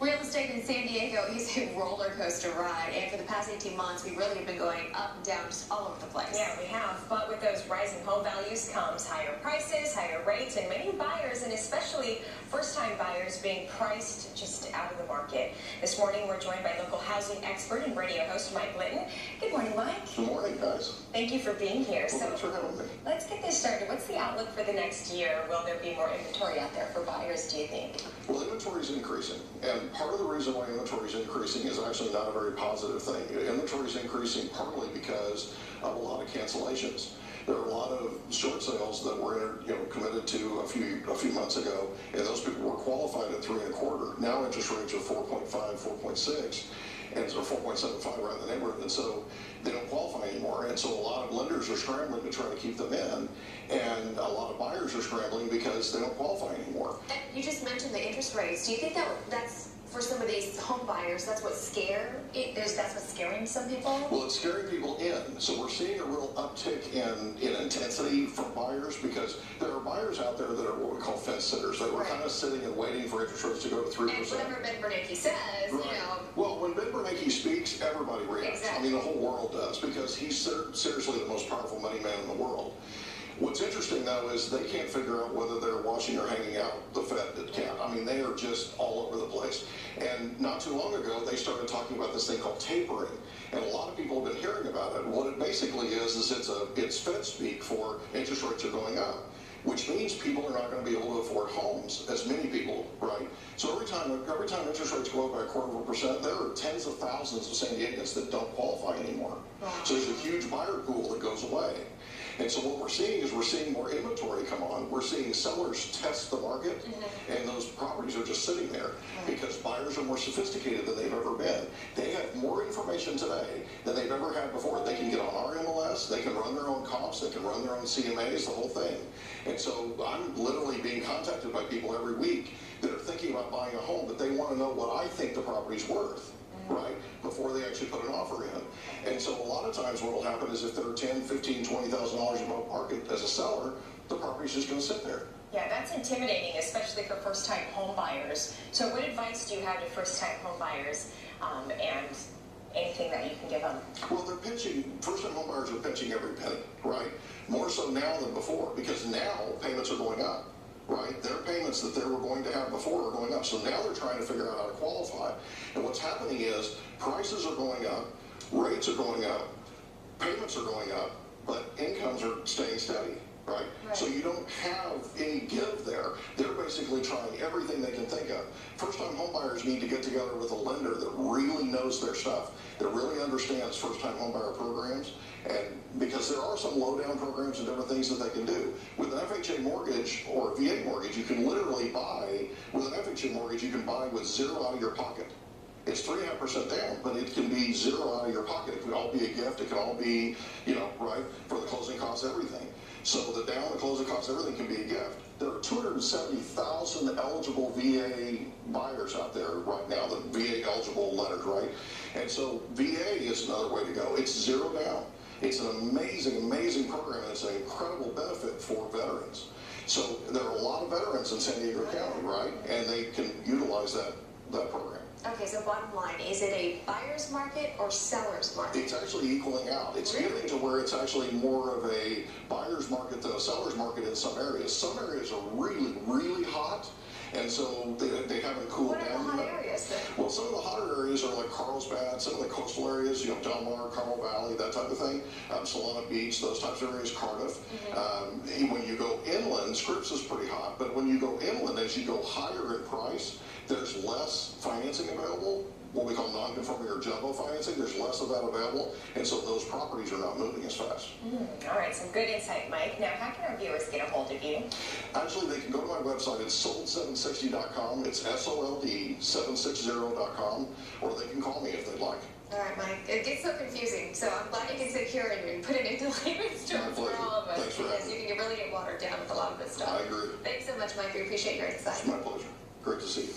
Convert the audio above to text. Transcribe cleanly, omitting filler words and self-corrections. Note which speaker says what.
Speaker 1: Real estate in San Diego is a roller coaster ride, and for the past 18 months, we really have been going up and down just all over the place.
Speaker 2: Yeah, we have, but with those rising home values comes higher prices, higher rates, and many buyers, and especially first-time buyers, being priced just out of the market. This morning, we're joined by local housing expert and radio host Mike Litton. Good morning, Mike.
Speaker 3: Good morning, guys.
Speaker 2: Thank you for being here.
Speaker 3: Well, thanks for having me.
Speaker 2: Let's get this started. What's the outlook for the next year? Will there be more inventory out there for buyers, do you think?
Speaker 3: Well, inventory is increasing, and part of the reason why inventory is increasing is actually not a very positive thing. Inventory is increasing partly because of a lot of cancellations. There are a lot of short sales that were committed to a few months ago, and those people were qualified at 3 1/4. Now interest rates are 4.5, 4.6, and so 4.75 right in the neighborhood, and so they don't qualify anymore. And so a lot of lenders are scrambling to try to keep them in, and a lot of buyers are scrambling because they don't qualify anymore.
Speaker 1: You just mentioned the interest rates. Do you think that's for some of these home buyers, that's what's scaring some people?
Speaker 3: Well, it's scaring people in. So we're seeing a real uptick in intensity from buyers, because there are buyers out there that are what we call fence sitters. They were kind of sitting and waiting for interest rates to go to 3%.
Speaker 1: And whatever Ben Bernanke says,
Speaker 3: Well, when Ben Bernanke speaks, everybody reacts.
Speaker 1: Exactly.
Speaker 3: I mean, the whole world does, because he's seriously the most powerful money man in the world. What's interesting, though, is they can't figure out whether they're watching or hanging out. The Fed can't. I mean, they are just all over the place. And not too long ago, they started talking about this thing called tapering. And a lot of people have been hearing about it. What it basically is it's Fed speak for interest rates are going up, which means people are not going to be able to afford homes, as many people, right? So every time interest rates go up by 1/4%, there are tens of thousands of San Diegans that don't qualify anymore. Wow. So there's a huge buyer pool that goes away. And so what we're seeing is more inventory come on. We're seeing sellers test the market, and those properties are just sitting there because buyers are more sophisticated than they've ever been. They have more information today than they've ever had before. They can get on our MLS, they can run their own comps, they can run their own CMAs, the whole thing. And so I'm literally being contacted by people every week that are thinking about buying a home, but they want to know what I think the property's worth, right, before they actually put an offer in. And so a lot of times what will happen is if they're $10,000, $15,000, $20,000 above market as a seller, the property's just going to sit there.
Speaker 2: Yeah, that's intimidating, especially for first-time home buyers. So what advice do you have to first-time home buyers, and anything that you can give them?
Speaker 3: Well, first-time home buyers are pinching every penny, right? More so now than before, because now payments are going up. Right? Their payments that they were going to have before are going up. So now they're trying to figure out how to qualify. And what's happening is prices are going up, rates are going up, payments are going up, but incomes are staying steady. Right? So you don't have any give there. They're basically trying everything they can think of. First-time homebuyers need to get together with a lender that really knows their stuff, that really understands first-time homebuyer programs, and because there are some low-down programs and different things that they can do. With an FHA mortgage or a VA mortgage, you can literally buy, with an FHA mortgage, you can buy with zero out of your pocket. It's 3.5% down, but it can be zero out of your pocket. It could all be a gift. It can all be, right, for the closing costs, everything. So the down, the closing costs, everything can be a gift. There are 270,000 eligible VA buyers out there right now, the VA eligible letters, right? And so VA is another way to go. It's zero down. It's an amazing, amazing program. It's an incredible benefit for veterans. So there are a lot of veterans in San Diego County, right? And they can utilize that program.
Speaker 1: Okay, so bottom line, is it a buyer's market or seller's market?
Speaker 3: It's actually equaling out. It's getting to where it's actually more of a buyer's market than a seller's market in some areas. Some areas are really, really hot, and so they haven't cooled down.
Speaker 1: What are the hot areas then?
Speaker 3: Well, some of the hotter areas are like Carlsbad, some of the coastal areas, Del Mar, Carmel Valley, that type of thing. Solana Beach, those types of areas, Cardiff. When you go inland, Scripps is pretty hot, but when you go inland, as you go higher in price, there's less financing available, what we call non-conforming or jumbo financing. There's less of that available, and so those properties are not moving as fast.
Speaker 2: All right, some good insight, Mike. Now, how can our viewers get a hold of you?
Speaker 3: Actually, they can go to my website. It's sold760.com. It's SOLD760.com, or they can call me if they'd like.
Speaker 1: All right, Mike. It gets so confusing, so I'm glad you can sit here and put it into layman's terms for all of us.
Speaker 3: Thanks for having me.
Speaker 1: Because you can really get watered down with a lot of this stuff.
Speaker 3: I agree.
Speaker 1: Thanks so much, Mike. We appreciate your insight.
Speaker 3: It's my pleasure. Great to see you.